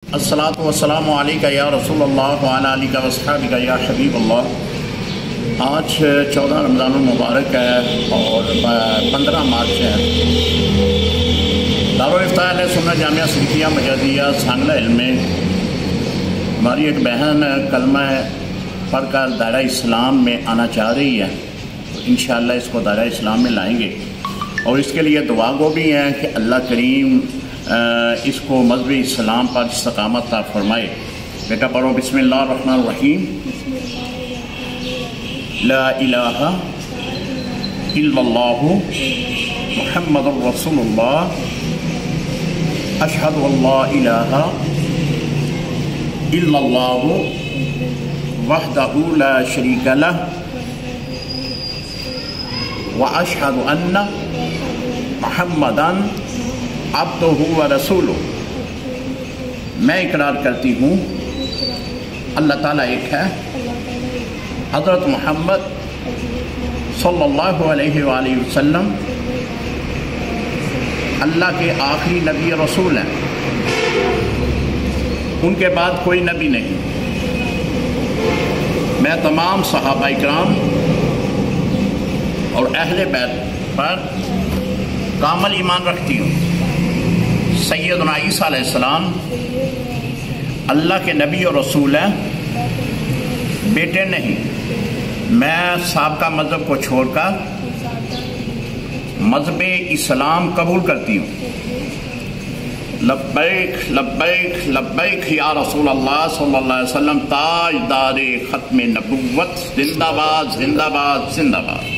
الصلاۃ والسلام علیکہ یا رسول اللہ وعلی آلہ واصحابہ یا حبیب اللہ۔ آج 14 رمضان المبارک ہے اور 15 مارچ ہے۔ دارالافتاء اہل سنت جامعہ صدیقیہ مجاہدیہ سانگلہ علم میں ہماری ایک بہن کلمہ پڑھ کر دائرہ اسلام میں آنا چاہ رہی ہے، تو انشاءاللہ اس کو دائرہ اسلام میں لائیں گے، اور اس کے لیے دعا گو بھی ہیں کہ اللہ کریم اس کو مذہب اسلام پر استقامت عطا فرمائے۔ بیٹا پڑھو بسم اللہ الرحمن الرحیم۔ لا الہ الا اللہ محمد رسول اللہ اشہد ان لا الہ الا اللہ وحدہ لا شریک لہ واشہد ان محمدً عبدہ و رسولہ۔ میں اقرار کرتی ہوں اللہ تعالیٰ ایک ہے، حضرت محمد صلی اللہ علیہ وآلہ وسلم اللہ کے آخری نبی رسول ہیں، ان کے بعد کوئی نبی نہیں۔ میں تمام صحابہ اکرام اور اہل بیت پر کامل ایمان رکھتی ہوں۔ سیدنا عیسیٰ علیہ السلام اللہ کے نبی اور رسول ہیں، بیٹے نہیں۔ میں سابقہ مذہب کو چھوڑ کر مذہب اسلام قبول کرتی ہوں۔ لبیک لبیک لبیک یا رسول اللہ صلی اللہ علیہ وسلم، تاجدار ختم نبوت، زندہ باد زندہ باد زندہ باد۔